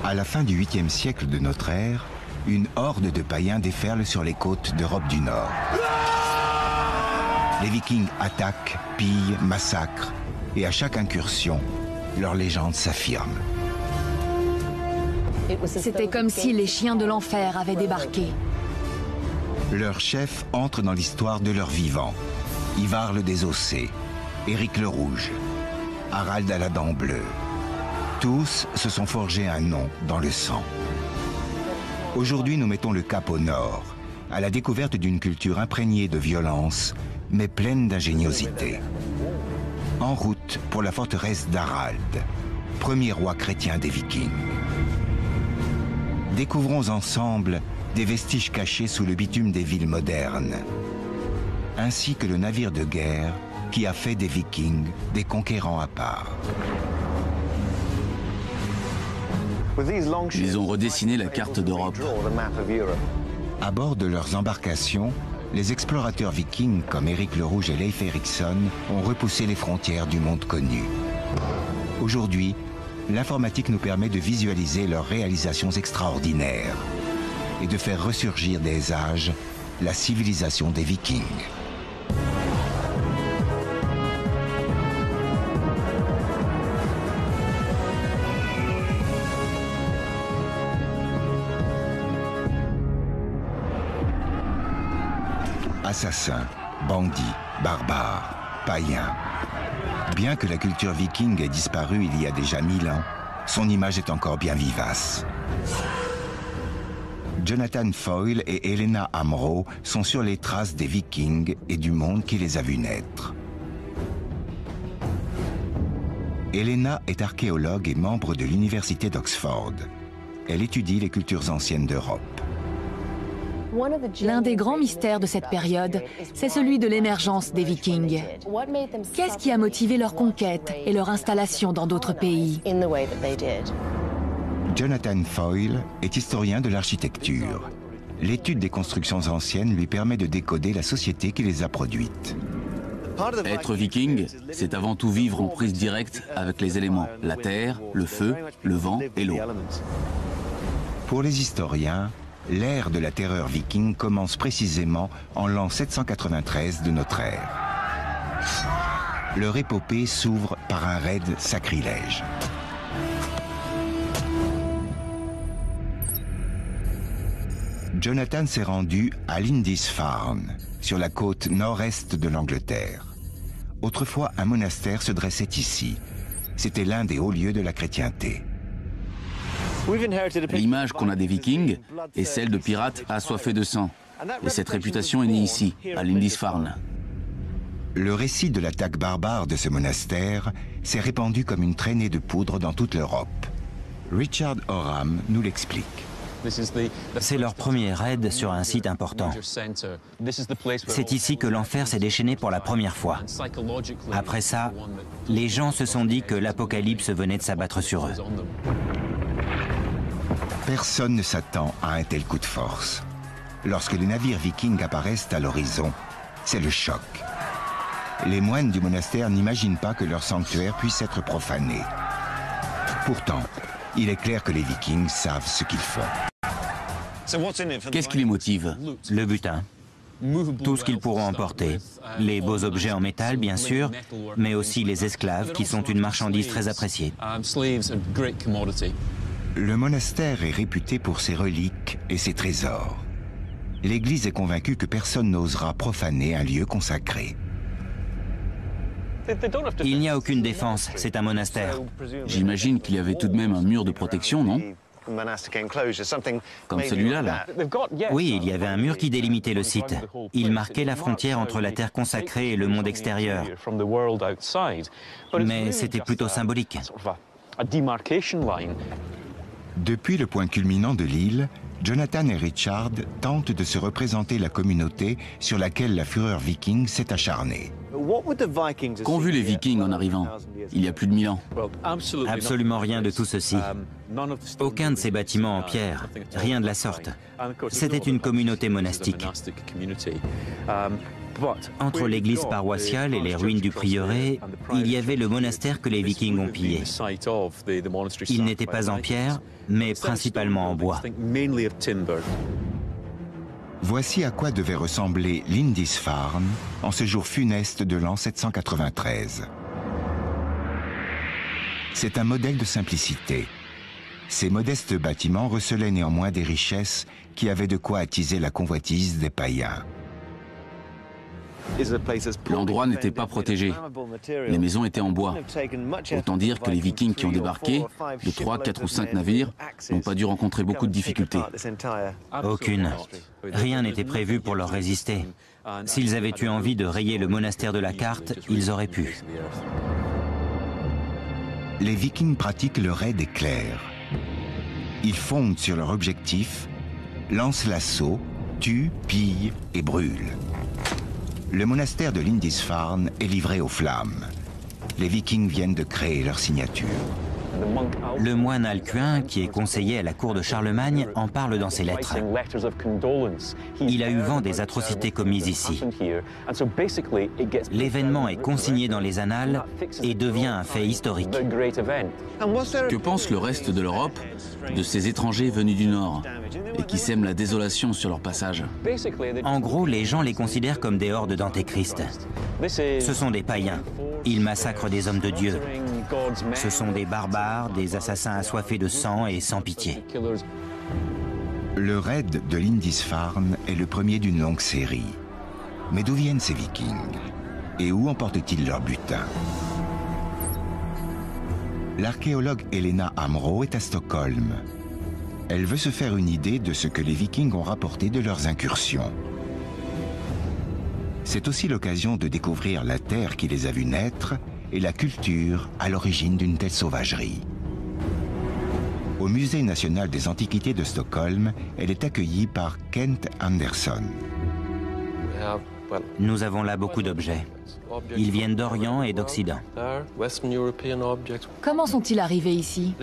À la fin du 8e siècle de notre ère, une horde de païens déferle sur les côtes d'Europe du Nord. Les Vikings attaquent, pillent, massacrent, et à chaque incursion, leur légende s'affirme. C'était comme si les chiens de l'enfer avaient débarqué. Leur chef entre dans l'histoire de leur vivant. Ivar le Désossé, Éric le Rouge, Harald à la dent bleue. Tous se sont forgés un nom dans le sang. Aujourd'hui, nous mettons le cap au nord, à la découverte d'une culture imprégnée de violence, mais pleine d'ingéniosité. En route pour la forteresse d'Harald, premier roi chrétien des Vikings. Découvrons ensemble des vestiges cachés sous le bitume des villes modernes, ainsi que le navire de guerre qui a fait des Vikings des conquérants à part. Ils ont redessiné la carte d'Europe. À bord de leurs embarcations, les explorateurs vikings comme Éric le Rouge et Leif Erikson ont repoussé les frontières du monde connu. Aujourd'hui, l'informatique nous permet de visualiser leurs réalisations extraordinaires et de faire ressurgir des âges la civilisation des Vikings. Assassins, bandits, barbares, païens. Bien que la culture viking ait disparu il y a déjà 1000 ans, son image est encore bien vivace. Jonathan Foyle et Helena Amro sont sur les traces des Vikings et du monde qui les a vus naître. Helena est archéologue et membre de l'université d'Oxford. Elle étudie les cultures anciennes d'Europe. L'un des grands mystères de cette période, c'est celui de l'émergence des Vikings. Qu'est-ce qui a motivé leur conquête et leur installation dans d'autres pays? Jonathan Foyle est historien de l'architecture. L'étude des constructions anciennes lui permet de décoder la société qui les a produites. Être viking, c'est avant tout vivre en prise directe avec les éléments, la terre, le feu, le vent et l'eau. Pour les historiens, l'ère de la terreur viking commence précisément en l'an 793 de notre ère. Leur épopée s'ouvre par un raid sacrilège. Jonathan s'est rendu à Lindisfarne, sur la côte nord-est de l'Angleterre. Autrefois, un monastère se dressait ici. C'était l'un des hauts lieux de la chrétienté. L'image qu'on a des Vikings est celle de pirates assoiffés de sang. Et cette réputation est née ici, à Lindisfarne. Le récit de l'attaque barbare de ce monastère s'est répandu comme une traînée de poudre dans toute l'Europe. Richard Oram nous l'explique. C'est leur premier raid sur un site important. C'est ici que l'enfer s'est déchaîné pour la première fois. Après ça, les gens se sont dit que l'apocalypse venait de s'abattre sur eux. Personne ne s'attend à un tel coup de force. Lorsque les navires vikings apparaissent à l'horizon, c'est le choc. Les moines du monastère n'imaginent pas que leur sanctuaire puisse être profané. Pourtant, il est clair que les Vikings savent ce qu'ils font. Qu'est-ce qui les motive? Le butin. Tout ce qu'ils pourront emporter. Les beaux objets en métal, bien sûr, mais aussi les esclaves, qui sont une marchandise très appréciée. Le monastère est réputé pour ses reliques et ses trésors. L'Église est convaincue que personne n'osera profaner un lieu consacré. Il n'y a aucune défense, c'est un monastère. J'imagine qu'il y avait tout de même un mur de protection, non? Comme celui-là, là. Oui, il y avait un mur qui délimitait le site. Il marquait la frontière entre la terre consacrée et le monde extérieur. Mais c'était plutôt symbolique. Depuis le point culminant de l'île, Jonathan et Richard tentent de se représenter la communauté sur laquelle la fureur viking s'est acharnée. Qu'ont vu les Vikings en arrivant, il y a plus de 1000 ans? Absolument rien de tout ceci. Aucun de ces bâtiments en pierre, rien de la sorte. C'était une communauté monastique. Entre l'église paroissiale et les ruines du prieuré, il y avait le monastère que les Vikings ont pillé. Il n'était pas en pierre, mais principalement en bois. Voici à quoi devait ressembler Lindisfarne en ce jour funeste de l'an 793. C'est un modèle de simplicité. Ces modestes bâtiments recelaient néanmoins des richesses qui avaient de quoi attiser la convoitise des païens. L'endroit n'était pas protégé. Les maisons étaient en bois. Autant dire que les Vikings qui ont débarqué, de 3, 4 ou 5 navires, n'ont pas dû rencontrer beaucoup de difficultés. Aucune. Rien n'était prévu pour leur résister. S'ils avaient eu envie de rayer le monastère de la carte, ils auraient pu. Les Vikings pratiquent le raid éclair. Ils fondent sur leur objectif, lancent l'assaut, tuent, pillent et brûlent. Le monastère de Lindisfarne est livré aux flammes. Les Vikings viennent de créer leur signature. Le moine Alcuin, qui est conseiller à la cour de Charlemagne, en parle dans ses lettres. Il a eu vent des atrocités commises ici. L'événement est consigné dans les annales et devient un fait historique. Que pense le reste de l'Europe de ces étrangers venus du Nord et qui sèment la désolation sur leur passage? En gros, les gens les considèrent comme des hordes d'antéchrist. Ce sont des païens. Ils massacrent des hommes de Dieu. Ce sont des barbares, des assassins assoiffés de sang et sans pitié. Le raid de Lindisfarne est le premier d'une longue série. Mais d'où viennent ces Vikings? Et où emportent-ils leur butin? L'archéologue Helena Amro est à Stockholm. Elle veut se faire une idée de ce que les Vikings ont rapporté de leurs incursions. C'est aussi l'occasion de découvrir la terre qui les a vus naître et la culture à l'origine d'une telle sauvagerie. Au Musée national des antiquités de Stockholm, elle est accueillie par Kent Anderson. Nous avons là beaucoup d'objets. Ils viennent d'Orient et d'Occident. Comment sont-ils arrivés ici?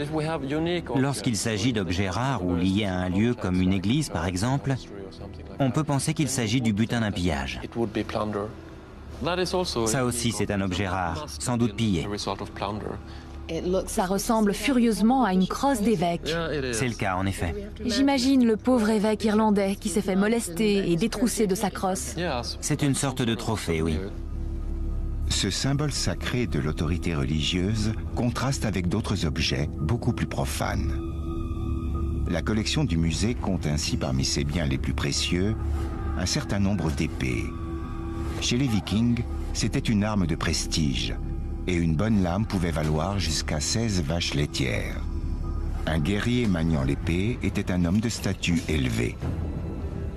Lorsqu'il s'agit d'objets rares ou liés à un lieu comme une église, par exemple, on peut penser qu'il s'agit du butin d'un pillage. Ça aussi, c'est un objet rare, sans doute pillé. Ça ressemble furieusement à une crosse d'évêque. C'est le cas, en effet. J'imagine le pauvre évêque irlandais qui s'est fait molester et détrousser de sa crosse. C'est une sorte de trophée, oui. Ce symbole sacré de l'autorité religieuse contraste avec d'autres objets beaucoup plus profanes. La collection du musée compte ainsi parmi ses biens les plus précieux un certain nombre d'épées. Chez les Vikings, c'était une arme de prestige et une bonne lame pouvait valoir jusqu'à 16 vaches laitières. Un guerrier maniant l'épée était un homme de statut élevé.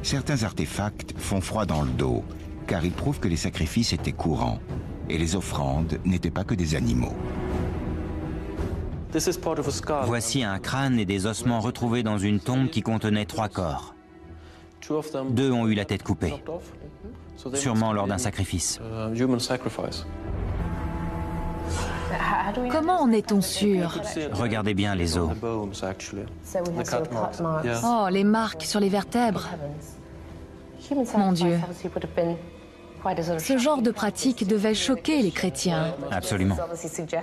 Certains artefacts font froid dans le dos car ils prouvent que les sacrifices étaient courants et les offrandes n'étaient pas que des animaux. Voici un crâne et des ossements retrouvés dans une tombe qui contenait 3 corps. 2 ont eu la tête coupée, sûrement lors d'un sacrifice. Comment en est-on sûr? Regardez bien les os. Oh, les marques sur les vertèbres. Mon Dieu. Ce genre de pratique devait choquer les chrétiens. Absolument.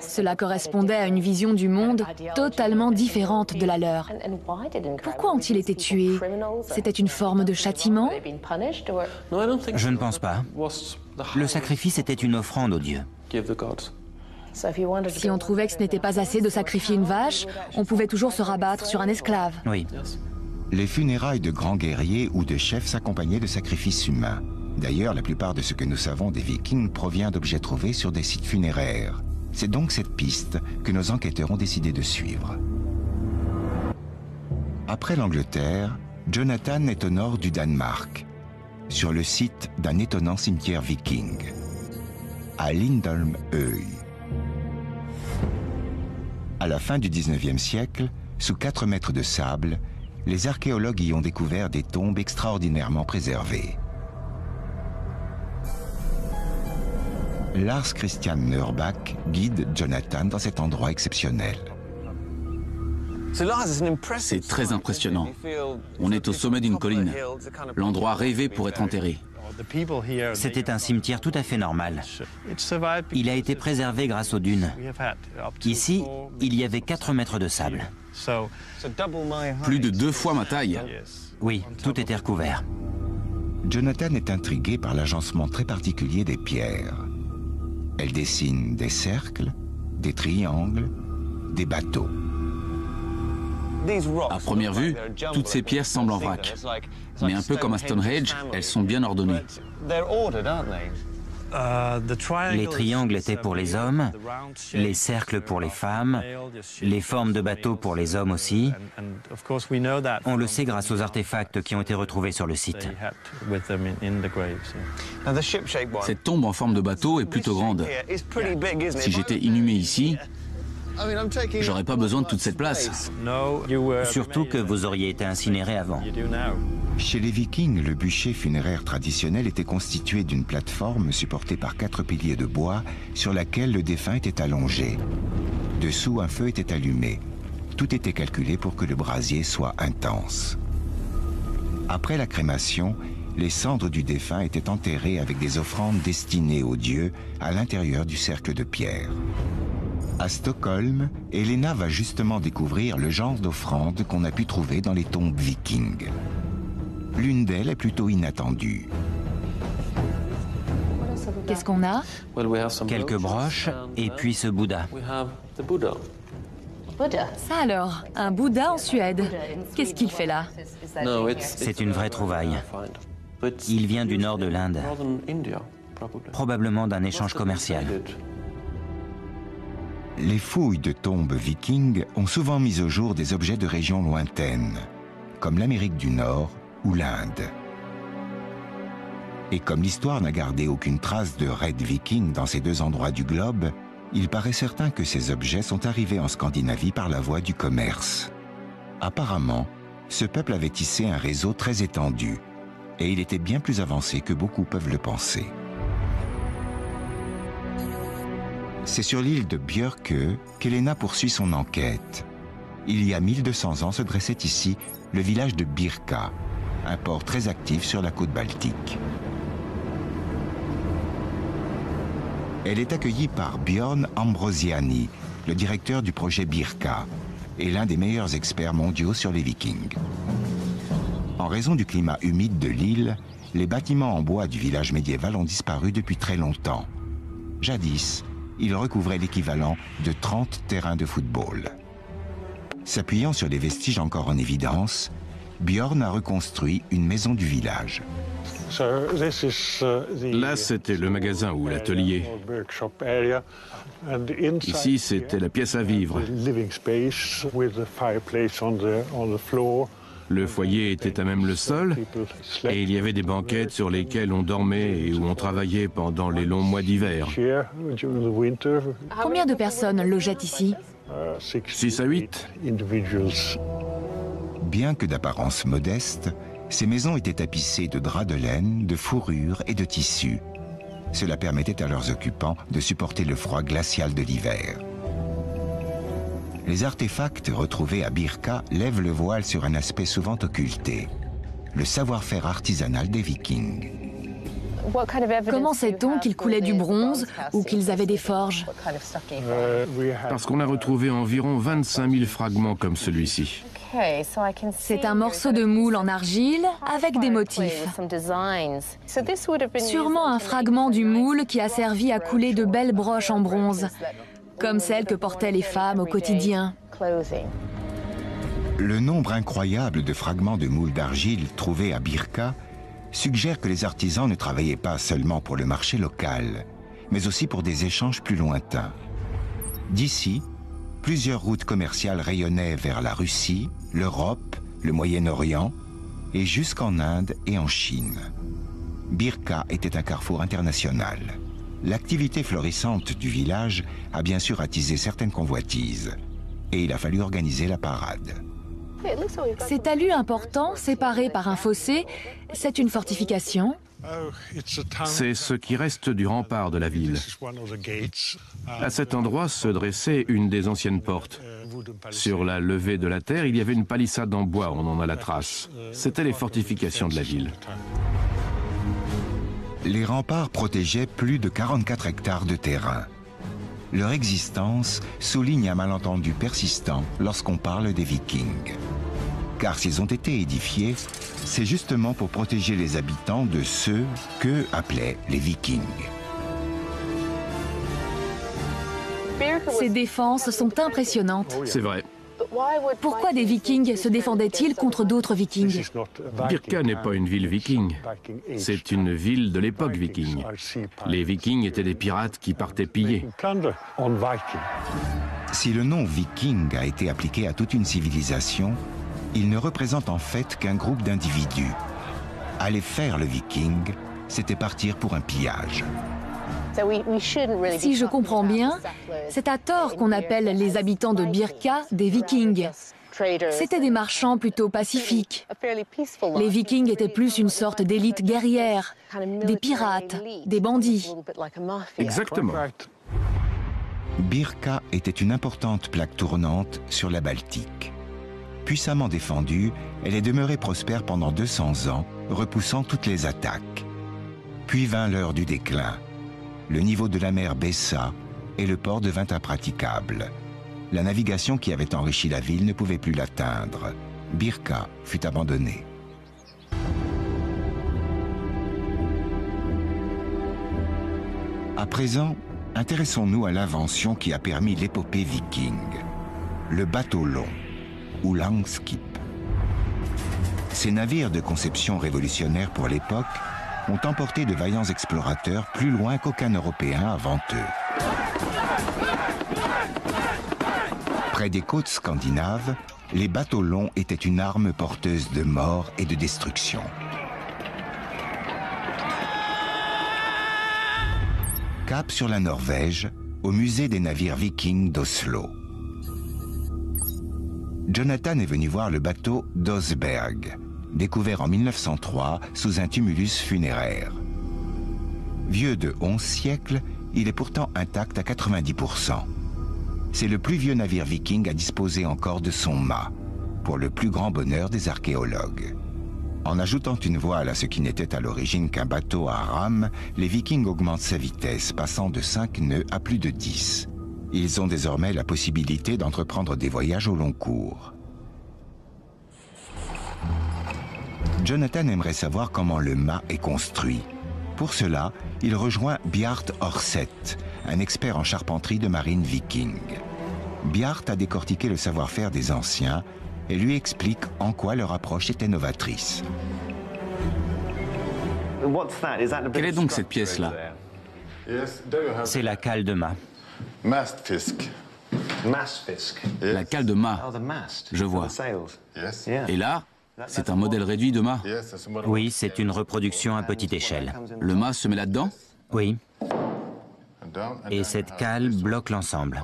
Cela correspondait à une vision du monde totalement différente de la leur. Pourquoi ont-ils été tués? C'était une forme de châtiment? Je ne pense pas. Le sacrifice était une offrande aux dieux. Si on trouvait que ce n'était pas assez de sacrifier une vache, on pouvait toujours se rabattre sur un esclave. Oui. Les funérailles de grands guerriers ou de chefs s'accompagnaient de sacrifices humains. D'ailleurs, la plupart de ce que nous savons des Vikings provient d'objets trouvés sur des sites funéraires. C'est donc cette piste que nos enquêteurs ont décidé de suivre. Après l'Angleterre, Jonathan est au nord du Danemark, sur le site d'un étonnant cimetière viking, à Lindholmøy. À la fin du 19e siècle, sous 4 mètres de sable, les archéologues y ont découvert des tombes extraordinairement préservées. Lars Christian Neurbach guide Jonathan dans cet endroit exceptionnel. C'est très impressionnant. On est au sommet d'une colline, l'endroit rêvé pour être enterré. C'était un cimetière tout à fait normal. Il a été préservé grâce aux dunes. Ici, il y avait 4 mètres de sable. Plus de 2 fois ma taille. Oui, tout était recouvert. Jonathan est intrigué par l'agencement très particulier des pierres. Elle dessine des cercles, des triangles, des bateaux. À première vue, toutes ces pierres semblent en vrac. Mais un peu comme à Stonehenge, elles sont bien ordonnées. Les triangles étaient pour les hommes, les cercles pour les femmes, les formes de bateaux pour les hommes aussi. On le sait grâce aux artefacts qui ont été retrouvés sur le site. Cette tombe en forme de bateau est plutôt grande. Si j'étais inhumé ici, j'aurais pas besoin de toute cette place. Surtout que vous auriez été incinéré avant. Chez les Vikings, le bûcher funéraire traditionnel était constitué d'une plateforme supportée par 4 piliers de bois sur laquelle le défunt était allongé. Dessous, un feu était allumé. Tout était calculé pour que le brasier soit intense. Après la crémation, les cendres du défunt étaient enterrées avec des offrandes destinées aux dieux à l'intérieur du cercle de pierre. À Stockholm, Helena va justement découvrir le genre d'offrandes qu'on a pu trouver dans les tombes vikings. L'une d'elles est plutôt inattendue. Qu'est-ce qu'on a? Quelques broches et puis ce Bouddha. Ça alors, un Bouddha en Suède. Qu'est-ce qu'il fait là? C'est une vraie trouvaille. Il vient du nord de l'Inde, probablement d'un échange commercial. Les fouilles de tombes vikings ont souvent mis au jour des objets de régions lointaines, comme l'Amérique du Nord ou l'Inde. Et comme l'histoire n'a gardé aucune trace de raids vikings dans ces 2 endroits du globe, il paraît certain que ces objets sont arrivés en Scandinavie par la voie du commerce. Apparemment, ce peuple avait tissé un réseau très étendu, et il était bien plus avancé que beaucoup peuvent le penser. C'est sur l'île de Björkö qu'Helena poursuit son enquête. Il y a 1200 ans se dressait ici le village de Birka, un port très actif sur la côte baltique. Elle est accueillie par Björn Ambrosiani, le directeur du projet Birka, et l'un des meilleurs experts mondiaux sur les Vikings. En raison du climat humide de l'île, les bâtiments en bois du village médiéval ont disparu depuis très longtemps. Jadis, ils recouvraient l'équivalent de 30 terrains de football. S'appuyant sur les vestiges encore en évidence, Björn a reconstruit une maison du village. Là, c'était le magasin ou l'atelier. Ici, c'était la pièce à vivre. Le foyer était à même le sol et il y avait des banquettes sur lesquelles on dormait et où on travaillait pendant les longs mois d'hiver. Combien de personnes logeaient ici? 6 à 8. Bien que d'apparence modeste, ces maisons étaient tapissées de draps de laine, de fourrure et de tissu. Cela permettait à leurs occupants de supporter le froid glacial de l'hiver. Les artefacts retrouvés à Birka lèvent le voile sur un aspect souvent occulté, le savoir-faire artisanal des Vikings. Comment sait-on qu'ils coulaient du bronze ou qu'ils avaient des forges? Parce qu'on a retrouvé environ 25 000 fragments comme celui-ci. C'est un morceau de moule en argile avec des motifs. Sûrement un fragment du moule qui a servi à couler de belles broches en bronze, comme celles que portaient les femmes au quotidien. Le nombre incroyable de fragments de moule d'argile trouvés à Birka suggère que les artisans ne travaillaient pas seulement pour le marché local, mais aussi pour des échanges plus lointains. D'ici, plusieurs routes commerciales rayonnaient vers la Russie, l'Europe, le Moyen-Orient et jusqu'en Inde et en Chine. Birka était un carrefour international. L'activité florissante du village a bien sûr attisé certaines convoitises et il a fallu organiser la parade. Ces talus importants, séparés par un fossé, c'est une fortification? C'est ce qui reste du rempart de la ville. À cet endroit se dressait une des anciennes portes. Sur la levée de la terre, il y avait une palissade en bois, on en a la trace. C'était les fortifications de la ville. Les remparts protégeaient plus de 44 hectares de terrain. Leur existence souligne un malentendu persistant lorsqu'on parle des Vikings. Car s'ils ont été édifiés, c'est justement pour protéger les habitants de ceux qu'eux appelaient les Vikings. Ces défenses sont impressionnantes. C'est vrai. Pourquoi des Vikings se défendaient-ils contre d'autres Vikings? Birka n'est pas une ville viking. C'est une ville de l'époque viking. Les Vikings étaient des pirates qui partaient piller. Si le nom viking a été appliqué à toute une civilisation, il ne représente en fait qu'un groupe d'individus. Aller faire le viking, c'était partir pour un pillage. Si je comprends bien, c'est à tort qu'on appelle les habitants de Birka des Vikings. C'étaient des marchands plutôt pacifiques. Les Vikings étaient plus une sorte d'élite guerrière, des pirates, des bandits. Exactement. Birka était une importante plaque tournante sur la Baltique. Puissamment défendue, elle est demeurée prospère pendant 200 ans, repoussant toutes les attaques. Puis vint l'heure du déclin. Le niveau de la mer baissa et le port devint impraticable. La navigation qui avait enrichi la ville ne pouvait plus l'atteindre. Birka fut abandonnée. À présent, intéressons-nous à l'invention qui a permis l'épopée viking. Le bateau long, ou Langskip. Ces navires de conception révolutionnaire pour l'époque ont emporté de vaillants explorateurs plus loin qu'aucun Européen avant eux. Près des côtes scandinaves, les bateaux longs étaient une arme porteuse de mort et de destruction. Cap sur la Norvège, au musée des navires vikings d'Oslo. Jonathan est venu voir le bateau Dosberg, découvert en 1903 sous un tumulus funéraire. Vieux de 11 siècles, il est pourtant intact à 90%. C'est le plus vieux navire viking à disposer encore de son mât, pour le plus grand bonheur des archéologues. En ajoutant une voile à ce qui n'était à l'origine qu'un bateau à rame, les Vikings augmentent sa vitesse, passant de 5 nœuds à plus de 10. Ils ont désormais la possibilité d'entreprendre des voyages au long cours. Jonathan aimerait savoir comment le mât est construit. Pour cela, il rejoint Bjart Orsett, un expert en charpenterie de marine viking. Bjart a décortiqué le savoir-faire des anciens et lui explique en quoi leur approche était novatrice. Quelle est donc cette pièce-là? C'est la cale de mât. La cale de mât. Je vois. Et là, c'est un modèle réduit de mât. Oui, c'est une reproduction à petite échelle. Le mât se met là-dedans? Oui. Et cette cale bloque l'ensemble.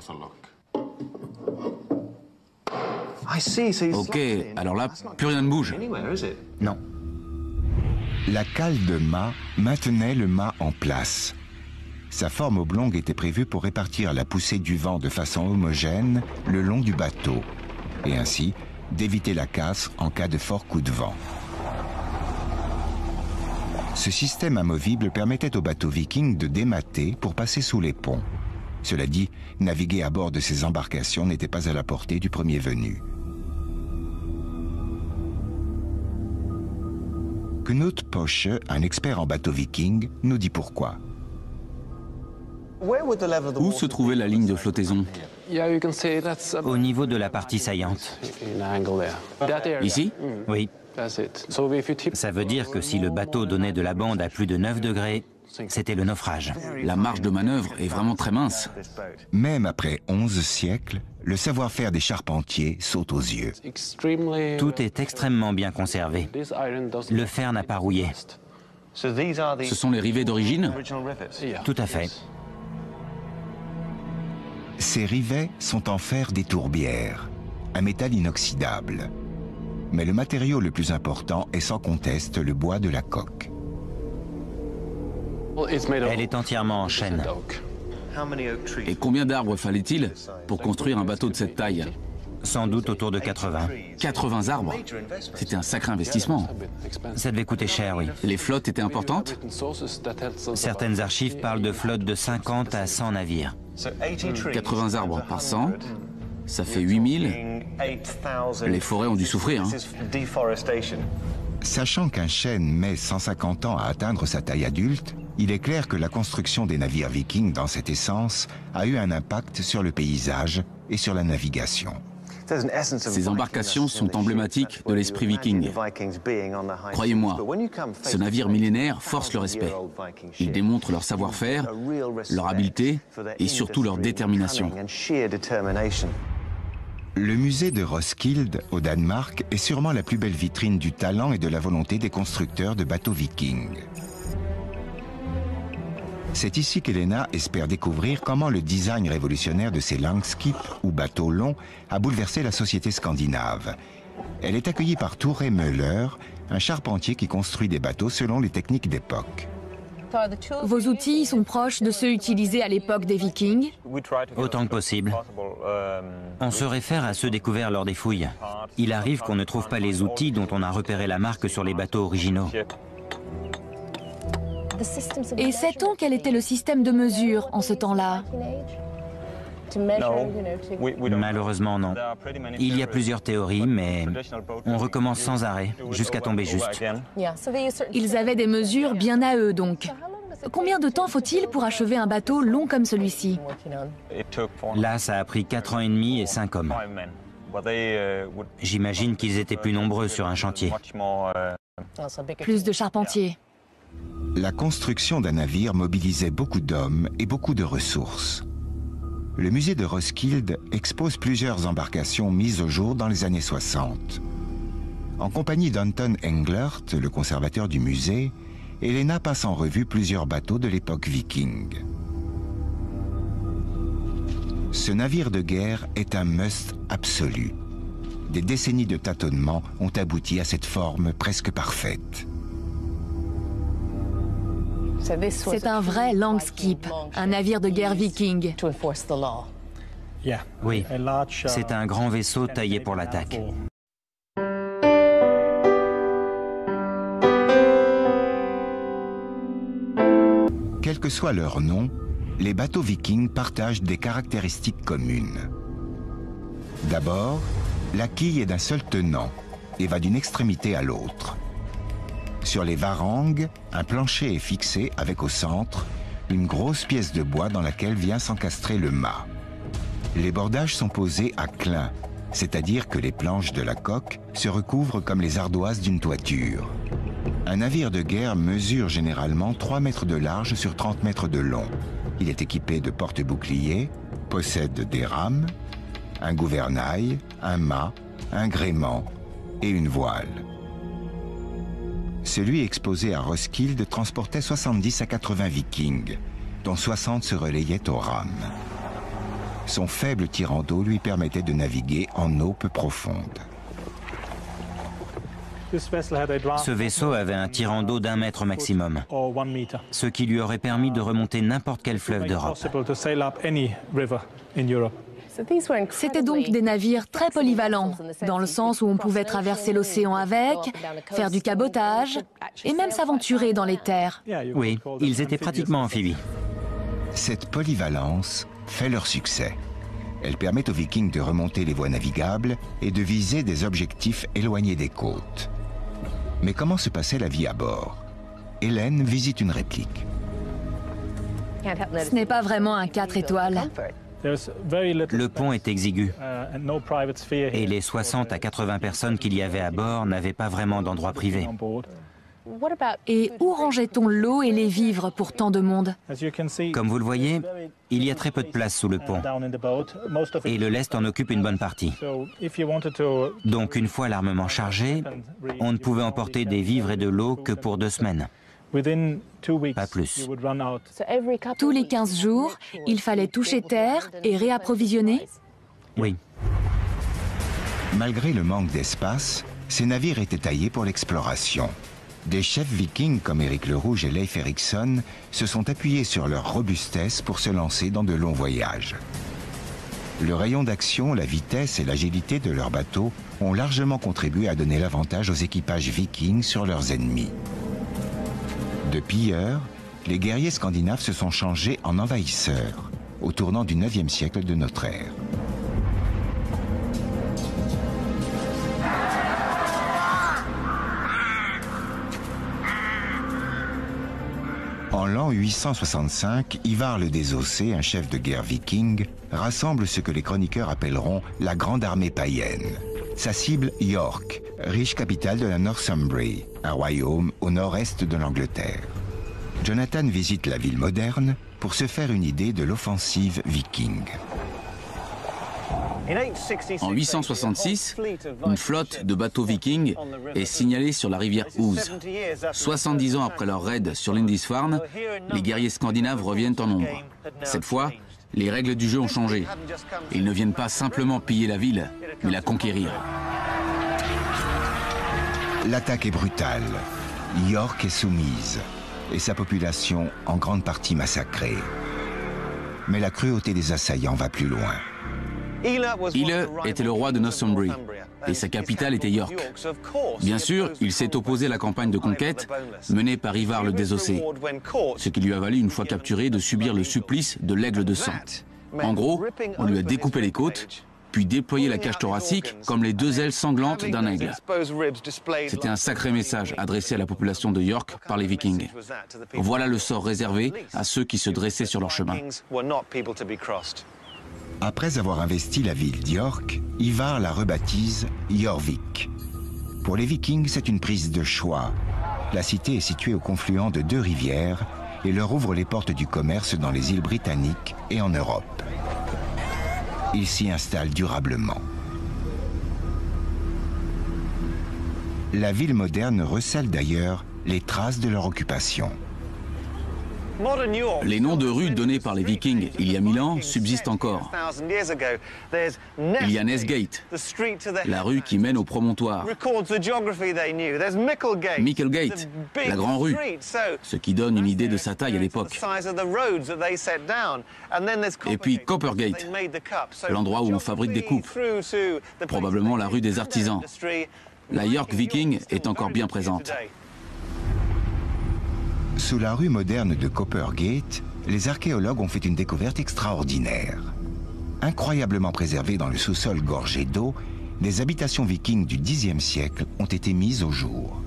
Ok, alors là, plus rien ne bouge. Non. La cale de mât maintenait le mât en place. Sa forme oblongue était prévue pour répartir la poussée du vent de façon homogène le long du bateau, et ainsi d'éviter la casse en cas de fort coup de vent. Ce système amovible permettait aux bateaux vikings de démater pour passer sous les ponts. Cela dit, naviguer à bord de ces embarcations n'était pas à la portée du premier venu. Knut Poche, un expert en bateaux vikings, nous dit pourquoi. Où se trouvait la ligne de flottaison? Au niveau de la partie saillante. Ici? Oui. Ça veut dire que si le bateau donnait de la bande à plus de 9 degrés, c'était le naufrage. La marge de manœuvre est vraiment très mince. Même après 11 siècles, le savoir-faire des charpentiers saute aux yeux. Tout est extrêmement bien conservé. Le fer n'a pas rouillé. Ce sont les rivets d'origine? Tout à fait. Ces rivets sont en fer des tourbières, un métal inoxydable. Mais le matériau le plus important est sans conteste le bois de la coque. Elle est entièrement en chêne. Et combien d'arbres fallait-il pour construire un bateau de cette taille? Sans doute autour de 80. 80 arbres. C'était un sacré investissement. Ça devait coûter cher, oui. Les flottes étaient importantes? Certaines archives parlent de flottes de 50 à 100 navires. 80 arbres par 100, ça fait 8000. Les forêts ont dû souffrir. Sachant qu'un chêne met 150 ans à atteindre sa taille adulte, il est clair que la construction des navires vikings dans cette essence a eu un impact sur le paysage et sur la navigation. Ces embarcations sont emblématiques de l'esprit viking. Croyez-moi, ce navire millénaire force le respect. Il démontre leur savoir-faire, leur habileté et surtout leur détermination. Le musée de Roskilde, au Danemark, est sûrement la plus belle vitrine du talent et de la volonté des constructeurs de bateaux vikings. C'est ici qu'Helena espère découvrir comment le design révolutionnaire de ces langskip, ou bateaux longs, a bouleversé la société scandinave. Elle est accueillie par Tore Möller, un charpentier qui construit des bateaux selon les techniques d'époque. Vos outils sont proches de ceux utilisés à l'époque des Vikings? Autant que possible. On se réfère à ceux découverts lors des fouilles. Il arrive qu'on ne trouve pas les outils dont on a repéré la marque sur les bateaux originaux. Et sait-on quel était le système de mesure en ce temps-là? Malheureusement, non. Il y a plusieurs théories, mais on recommence sans arrêt, jusqu'à tomber juste. Ils avaient des mesures bien à eux, donc. Combien de temps faut-il pour achever un bateau long comme celui-ci? Là, ça a pris 4 ans et demi et 5 hommes. J'imagine qu'ils étaient plus nombreux sur un chantier. Plus de charpentiers. La construction d'un navire mobilisait beaucoup d'hommes et beaucoup de ressources. Le musée de Roskilde expose plusieurs embarcations mises au jour dans les années 60. En compagnie d'Anton Englert, le conservateur du musée, Helena passe en revue plusieurs bateaux de l'époque viking. Ce navire de guerre est un must absolu. Des décennies de tâtonnements ont abouti à cette forme presque parfaite. C'est un vrai langskip, un navire de guerre viking. Oui, c'est un grand vaisseau taillé pour l'attaque. Quel que soit leur nom, les bateaux vikings partagent des caractéristiques communes. D'abord, la quille est d'un seul tenant et va d'une extrémité à l'autre. Sur les varangues, un plancher est fixé avec au centre une grosse pièce de bois dans laquelle vient s'encastrer le mât. Les bordages sont posés à clin, c'est-à-dire que les planches de la coque se recouvrent comme les ardoises d'une toiture. Un navire de guerre mesure généralement 3 mètres de large sur 30 mètres de long. Il est équipé de porte-boucliers, possède des rames, un gouvernail, un mât, un gréement et une voile. Celui exposé à Roskilde transportait 70 à 80 vikings, dont 60 se relayaient aux rames. Son faible tirant d'eau lui permettait de naviguer en eau peu profonde. Ce vaisseau avait un tirant d'eau d'1 mètre maximum, ce qui lui aurait permis de remonter n'importe quel fleuve d'Europe. C'étaient donc des navires très polyvalents, dans le sens où on pouvait traverser l'océan avec, faire du cabotage et même s'aventurer dans les terres. Oui, ils étaient pratiquement amphibies. Cette polyvalence fait leur succès. Elle permet aux Vikings de remonter les voies navigables et de viser des objectifs éloignés des côtes. Mais comment se passait la vie à bord? Hélène visite une réplique. Ce n'est pas vraiment un 4 étoiles. Le pont est exigu et les 60 à 80 personnes qu'il y avait à bord n'avaient pas vraiment d'endroit privé. Et où rangeait-on l'eau et les vivres pour tant de monde? Comme vous le voyez, il y a très peu de place sous le pont et le lest en occupe une bonne partie. Donc une fois l'armement chargé, on ne pouvait emporter des vivres et de l'eau que pour 2 semaines. Pas plus. Tous les 15 jours, il fallait toucher terre et réapprovisionner? Oui. Malgré le manque d'espace, ces navires étaient taillés pour l'exploration. Des chefs vikings comme Éric le Rouge et Leif Erikson se sont appuyés sur leur robustesse pour se lancer dans de longs voyages. Le rayon d'action, la vitesse et l'agilité de leurs bateaux ont largement contribué à donner l'avantage aux équipages vikings sur leurs ennemis. De pilleurs, les guerriers scandinaves se sont changés en envahisseurs au tournant du 9e siècle de notre ère. En l'an 865, Ivar le Désossé, un chef de guerre viking, rassemble ce que les chroniqueurs appelleront la grande armée païenne. Sa cible, York, riche capitale de la Northumbrie, un royaume au nord-est de l'Angleterre. Jonathan visite la ville moderne pour se faire une idée de l'offensive viking. En 866, une flotte de bateaux vikings est signalée sur la rivière Ouse. 70 ans après leur raid sur Lindisfarne, les guerriers scandinaves reviennent en nombre. Cette fois, les règles du jeu ont changé. Ils ne viennent pas simplement piller la ville, mais la conquérir. L'attaque est brutale. York est soumise et sa population en grande partie massacrée. Mais la cruauté des assaillants va plus loin. Ile était le roi de Northumbrie et sa capitale était York. Bien sûr, il s'est opposé à la campagne de conquête menée par Ivar le Désossé, ce qui lui a valu, une fois capturé, de subir le supplice de l'aigle de sang. En gros, on lui a découpé les côtes, puis déployé la cage thoracique comme les deux ailes sanglantes d'un aigle. C'était un sacré message adressé à la population de York par les Vikings. Voilà le sort réservé à ceux qui se dressaient sur leur chemin. Après avoir investi la ville d'York, Ivar la rebaptise Jorvik. Pour les Vikings, c'est une prise de choix. La cité est située au confluent de deux rivières et leur ouvre les portes du commerce dans les îles britanniques et en Europe. Ils s'y installent durablement. La ville moderne recèle d'ailleurs les traces de leur occupation. Les noms de rues donnés par les Vikings il y a 1000 ans subsistent encore. Il y a Nesgate, la rue qui mène au promontoire. Micklegate, la grande rue, ce qui donne une idée de sa taille à l'époque. Et puis Coppergate, l'endroit où on fabrique des coupes, probablement la rue des artisans. La York Viking est encore bien présente. Sous la rue moderne de Coppergate, les archéologues ont fait une découverte extraordinaire. Incroyablement préservées dans le sous-sol gorgé d'eau, des habitations vikings du Xe siècle ont été mises au jour.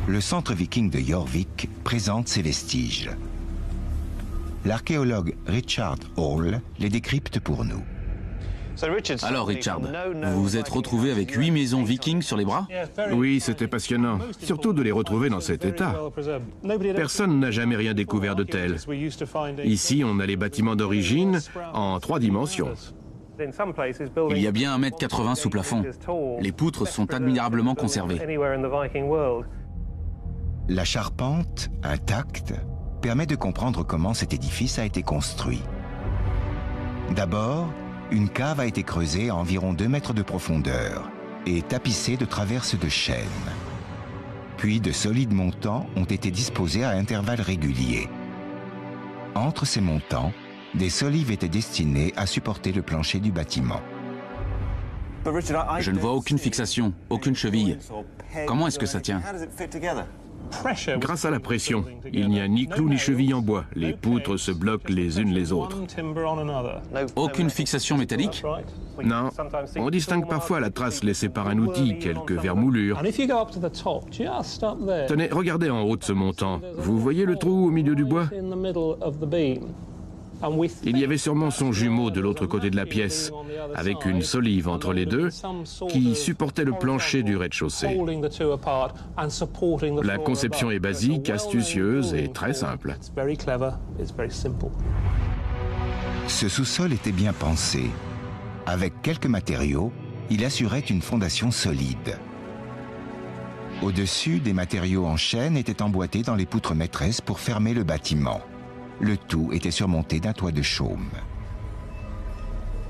Le centre viking de Jorvik présente ces vestiges. L'archéologue Richard Hall les décrypte pour nous. Alors Richard, vous vous êtes retrouvé avec 8 maisons vikings sur les bras? Oui, c'était passionnant, surtout de les retrouver dans cet état. Personne n'a jamais rien découvert de tel. Ici, on a les bâtiments d'origine en 3 dimensions. Il y a bien 1,80 m sous plafond. Les poutres sont admirablement conservées. La charpente, intacte, permet de comprendre comment cet édifice a été construit. D'abord, une cave a été creusée à environ 2 mètres de profondeur et tapissée de traverses de chêne. Puis de solides montants ont été disposés à intervalles réguliers. Entre ces montants, des solives étaient destinées à supporter le plancher du bâtiment. Je ne vois aucune fixation, aucune cheville. Comment est-ce que ça tient? Grâce à la pression, il n'y a ni clous ni chevilles en bois. Les poutres se bloquent les unes les autres. Aucune fixation métallique? Non, on distingue parfois la trace laissée par un outil, quelques vermoulures. Tenez, regardez en haut de ce montant. Vous voyez le trou au milieu du bois? Il y avait sûrement son jumeau de l'autre côté de la pièce, avec une solive entre les deux, qui supportait le plancher du rez-de-chaussée. La conception est basique, astucieuse et très simple. Ce sous-sol était bien pensé. Avec quelques matériaux, il assurait une fondation solide. Au-dessus, des matériaux en chêne étaient emboîtés dans les poutres maîtresses pour fermer le bâtiment. Le tout était surmonté d'un toit de chaume.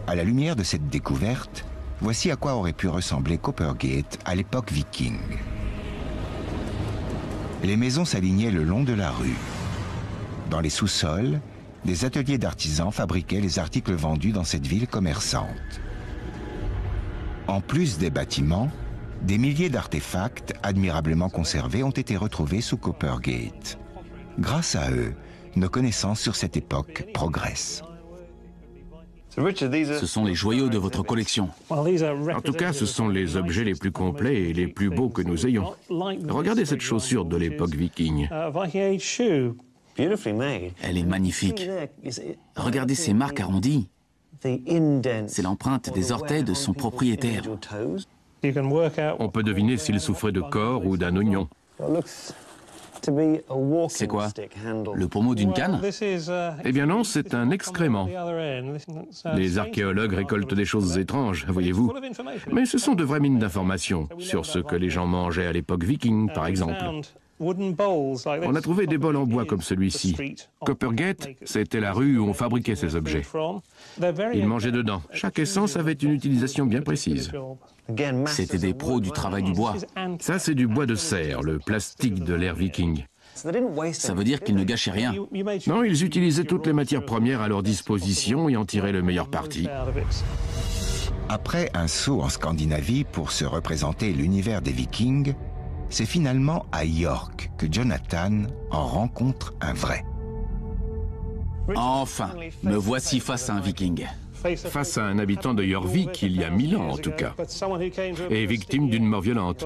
À la lumière de cette découverte, voici à quoi aurait pu ressembler Coppergate à l'époque viking. Les maisons s'alignaient le long de la rue. Dans les sous-sols, des ateliers d'artisans fabriquaient les articles vendus dans cette ville commerçante. En plus des bâtiments, des milliers d'artefacts admirablement conservés ont été retrouvés sous Coppergate. Grâce à eux, nos connaissances sur cette époque progressent. Ce sont les joyaux de votre collection. En tout cas, ce sont les objets les plus complets et les plus beaux que nous ayons. Regardez cette chaussure de l'époque viking. Elle est magnifique. Regardez ces marques arrondies. C'est l'empreinte des orteils de son propriétaire. On peut deviner s'il souffrait de corps ou d'un oignon. C'est quoi? Le pommeau d'une canne? Eh bien non, c'est un excrément. Les archéologues récoltent des choses étranges, voyez-vous. Mais ce sont de vraies mines d'informations sur ce que les gens mangeaient à l'époque viking, par exemple. On a trouvé des bols en bois comme celui-ci. Coppergate, c'était la rue où on fabriquait ces objets. Ils mangeaient dedans. Chaque essence avait une utilisation bien précise. C'était des pros du travail du bois. Ça, c'est du bois de cerf, le plastique de l'ère viking. Ça veut dire qu'ils ne gâchaient rien. Non, ils utilisaient toutes les matières premières à leur disposition et en tiraient le meilleur parti. Après un saut en Scandinavie pour se représenter l'univers des Vikings, c'est finalement à York que Jonathan en rencontre un vrai. Enfin, me voici face à un viking. Face à un habitant de Jorvik il y a 1000 ans en tout cas, et victime d'une mort violente.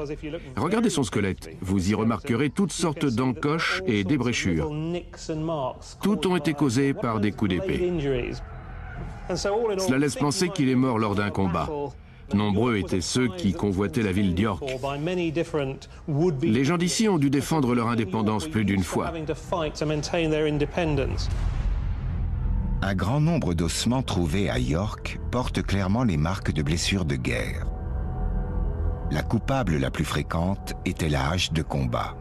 Regardez son squelette, vous y remarquerez toutes sortes d'encoches et d'ébréchures. Toutes ont été causées par des coups d'épée. Cela laisse penser qu'il est mort lors d'un combat. Nombreux étaient ceux qui convoitaient la ville d'York. Les gens d'ici ont dû défendre leur indépendance plus d'une fois. Un grand nombre d'ossements trouvés à York portent clairement les marques de blessures de guerre. La coupable la plus fréquente était la hache de combat.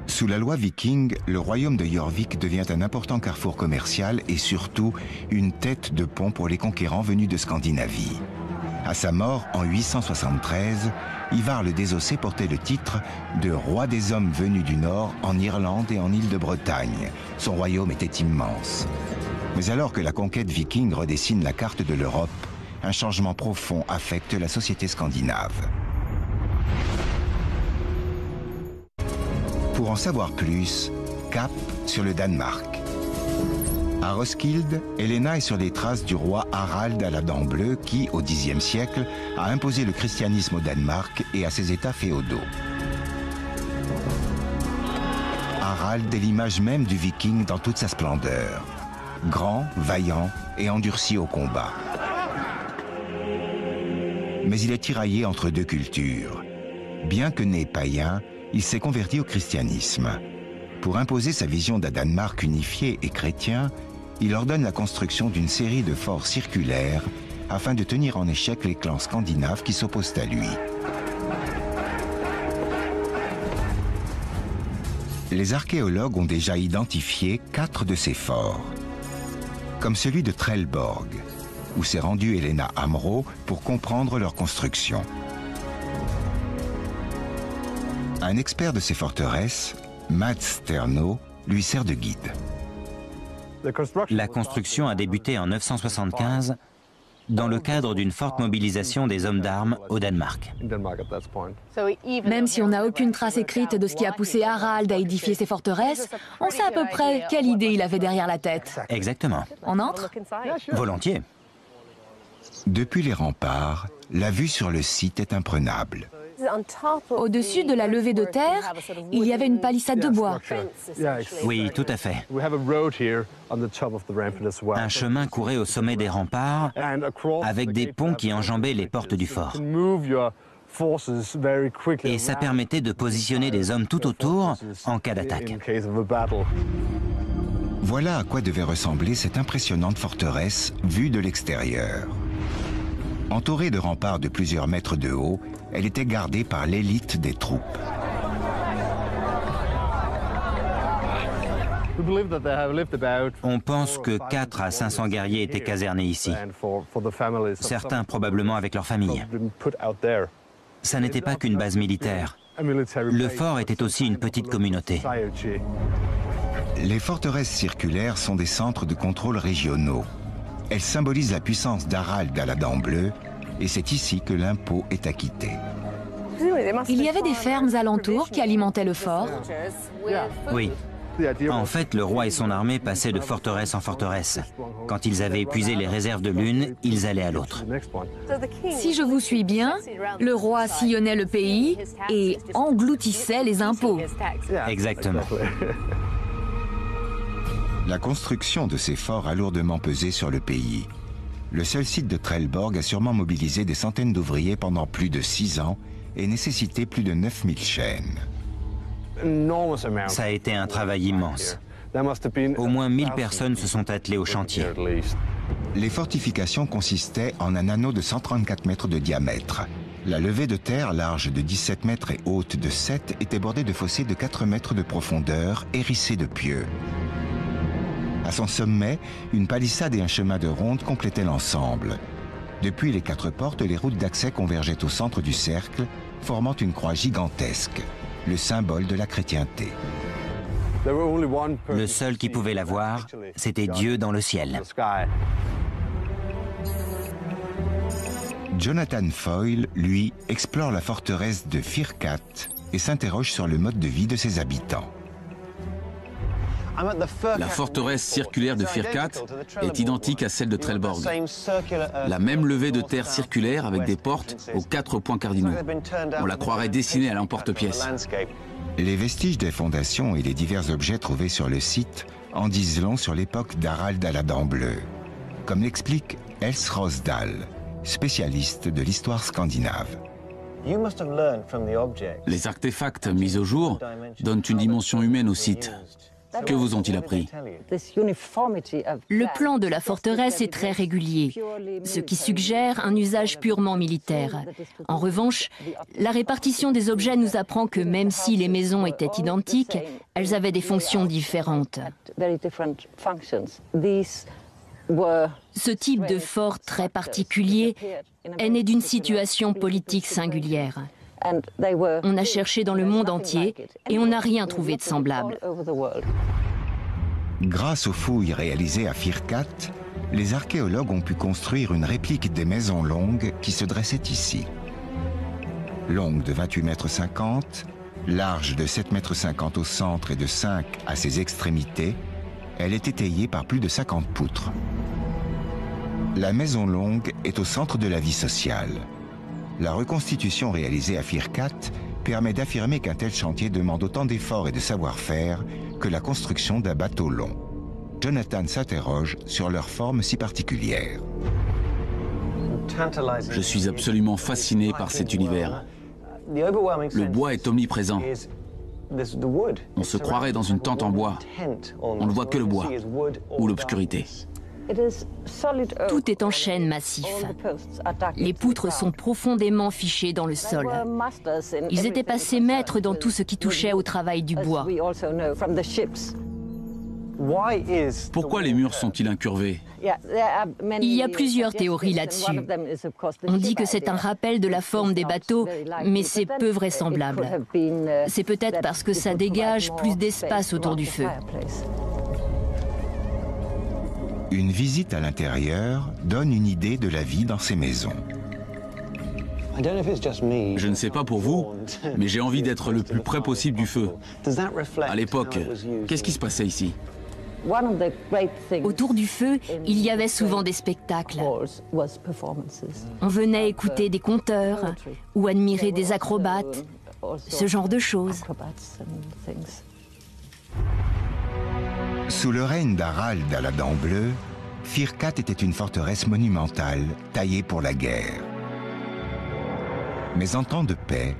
Sous la loi viking, le royaume de Jorvik devient un important carrefour commercial et surtout une tête de pont pour les conquérants venus de Scandinavie. À sa mort en 873, Ivar le Désossé portait le titre de roi des hommes venus du nord en Irlande et en Île-de-Bretagne. Son royaume était immense. Mais alors que la conquête viking redessine la carte de l'Europe, un changement profond affecte la société scandinave. Pour en savoir plus, cap sur le Danemark. À Roskilde, Helena est sur les traces du roi Harald à la dent bleue qui, au Xe siècle, a imposé le christianisme au Danemark et à ses États féodaux. Harald est l'image même du viking dans toute sa splendeur. Grand, vaillant et endurci au combat. Mais il est tiraillé entre deux cultures. Bien que né païen, il s'est converti au christianisme. Pour imposer sa vision d'un Danemark unifié et chrétien, il ordonne la construction d'une série de forts circulaires afin de tenir en échec les clans scandinaves qui s'opposent à lui. Les archéologues ont déjà identifié 4 de ces forts, comme celui de Trelleborg, où s'est rendue Helena Amro pour comprendre leur construction. Un expert de ces forteresses, Mads Sterno, lui sert de guide. La construction a débuté en 975 dans le cadre d'une forte mobilisation des hommes d'armes au Danemark. Même si on n'a aucune trace écrite de ce qui a poussé Harald à édifier ces forteresses, on sait à peu près quelle idée il avait derrière la tête. Exactement. On entre? Volontiers. Depuis les remparts, la vue sur le site est imprenable. Au-dessus de la levée de terre, il y avait une palissade de bois. Oui, tout à fait. Un chemin courait au sommet des remparts avec des ponts qui enjambaient les portes du fort. Et ça permettait de positionner des hommes tout autour en cas d'attaque. Voilà à quoi devait ressembler cette impressionnante forteresse vue de l'extérieur. Entourée de remparts de plusieurs mètres de haut, elle était gardée par l'élite des troupes. On pense que 4 à 500 guerriers étaient casernés ici, certains probablement avec leur famille. Ça n'était pas qu'une base militaire. Le fort était aussi une petite communauté. Les forteresses circulaires sont des centres de contrôle régionaux. Elles symbolisent la puissance d'Harald à la dent bleue, et c'est ici que l'impôt est acquitté. Il y avait des fermes alentours qui alimentaient le fort. Oui. En fait, le roi et son armée passaient de forteresse en forteresse. Quand ils avaient épuisé les réserves de l'une, ils allaient à l'autre. Si je vous suis bien, le roi sillonnait le pays et engloutissait les impôts. Exactement. La construction de ces forts a lourdement pesé sur le pays. Le seul site de Trelleborg a sûrement mobilisé des centaines d'ouvriers pendant plus de 6 ans et nécessité plus de 9000 chaînes. Ça a été un travail immense. Au moins 1000 personnes se sont attelées au chantier. Les fortifications consistaient en un anneau de 134 mètres de diamètre. La levée de terre, large de 17 mètres et haute de 7, était bordée de fossés de 4 mètres de profondeur, hérissés de pieux. À son sommet, une palissade et un chemin de ronde complétaient l'ensemble. Depuis les 4 portes, les routes d'accès convergeaient au centre du cercle, formant une croix gigantesque, le symbole de la chrétienté. Le seul qui pouvait la voir, c'était Dieu dans le ciel. Jonathan Foyle, lui, explore la forteresse de Firkat et s'interroge sur le mode de vie de ses habitants. La forteresse circulaire de Firkat est identique à celle de Trelleborg. La même levée de terre circulaire avec des portes aux 4 points cardinaux. On la croirait dessinée à l'emporte-pièce. Les vestiges des fondations et les divers objets trouvés sur le site en disent long sur l'époque d'Harald à la dent bleue, comme l'explique Els Rosdahl, spécialiste de l'histoire scandinave. Les artefacts mis au jour donnent une dimension humaine au site. Que vous ont-ils appris? Le plan de la forteresse est très régulier, ce qui suggère un usage purement militaire. En revanche, la répartition des objets nous apprend que même si les maisons étaient identiques, elles avaient des fonctions différentes. Ce type de fort très particulier est né d'une situation politique singulière. On a cherché dans le monde entier et on n'a rien trouvé de semblable. Grâce aux fouilles réalisées à Firkat, les archéologues ont pu construire une réplique des maisons longues qui se dressaient ici. Longue de 28,50 m, large de 7,50 m au centre et de 5 à ses extrémités, elle est étayée par plus de 50 poutres. La maison longue est au centre de la vie sociale. La reconstitution réalisée à Firkat permet d'affirmer qu'un tel chantier demande autant d'efforts et de savoir-faire que la construction d'un bateau long. Jonathan s'interroge sur leur forme si particulière. Je suis absolument fasciné par cet univers. Le bois est omniprésent. On se croirait dans une tente en bois. On ne voit que le bois ou l'obscurité. Tout est en chêne massif. Les poutres sont profondément fichées dans le sol. Ils étaient passés maîtres dans tout ce qui touchait au travail du bois. Pourquoi les murs sont-ils incurvés? Il y a plusieurs théories là-dessus. On dit que c'est un rappel de la forme des bateaux, mais c'est peu vraisemblable. C'est peut-être parce que ça dégage plus d'espace autour du feu. Une visite à l'intérieur donne une idée de la vie dans ces maisons. Je ne sais pas pour vous, mais j'ai envie d'être le plus près possible du feu. À l'époque, qu'est-ce qui se passait ici? Autour du feu, il y avait souvent des spectacles. On venait écouter des conteurs ou admirer des acrobates, ce genre de choses. Sous le règne d'Harald à la dent bleue, Firkat était une forteresse monumentale, taillée pour la guerre. Mais en temps de paix,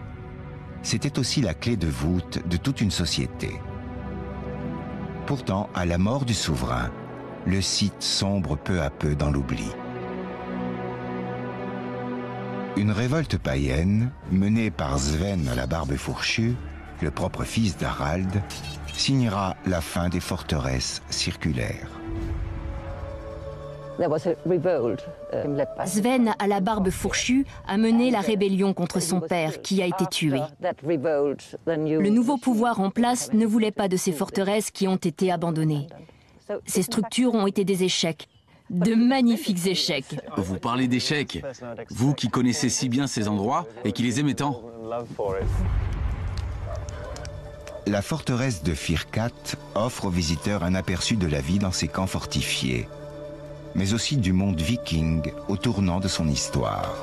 c'était aussi la clé de voûte de toute une société. Pourtant, à la mort du souverain, le site sombre peu à peu dans l'oubli. Une révolte païenne, menée par Sven à la barbe fourchue, le propre fils d'Harald, signera la fin des forteresses circulaires. Sven, à la barbe fourchue, a mené la rébellion contre son père, qui a été tué. Le nouveau pouvoir en place ne voulait pas de ces forteresses qui ont été abandonnées. Ces structures ont été des échecs, de magnifiques échecs. Vous parlez d'échecs, vous qui connaissez si bien ces endroits et qui les aimez tant. La forteresse de Firkat offre aux visiteurs un aperçu de la vie dans ces camps fortifiés, mais aussi du monde viking au tournant de son histoire.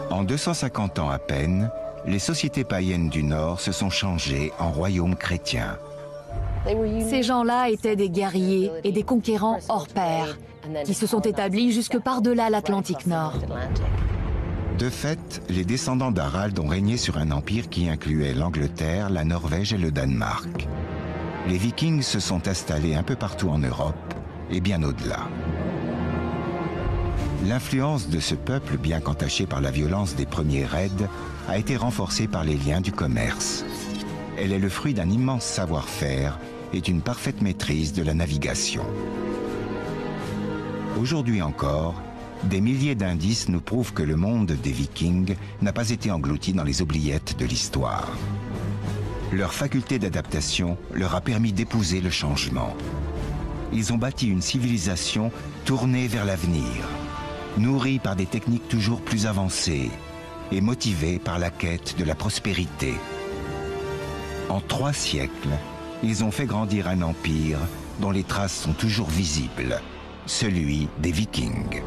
En 250 ans à peine, les sociétés païennes du Nord se sont changées en royaumes chrétiens. Ces gens-là étaient des guerriers et des conquérants hors pair, qui se sont établis jusque par-delà l'Atlantique Nord. De fait, les descendants d'Harald ont régné sur un empire qui incluait l'Angleterre, la Norvège et le Danemark. Les Vikings se sont installés un peu partout en Europe et bien au-delà. L'influence de ce peuple, bien qu'entachée par la violence des premiers raids, a été renforcée par les liens du commerce. Elle est le fruit d'un immense savoir-faire et d'une parfaite maîtrise de la navigation. Aujourd'hui encore, des milliers d'indices nous prouvent que le monde des Vikings n'a pas été englouti dans les oubliettes de l'histoire. Leur faculté d'adaptation leur a permis d'épouser le changement. Ils ont bâti une civilisation tournée vers l'avenir, nourrie par des techniques toujours plus avancées et motivée par la quête de la prospérité. En 3 siècles, ils ont fait grandir un empire dont les traces sont toujours visibles, celui des Vikings.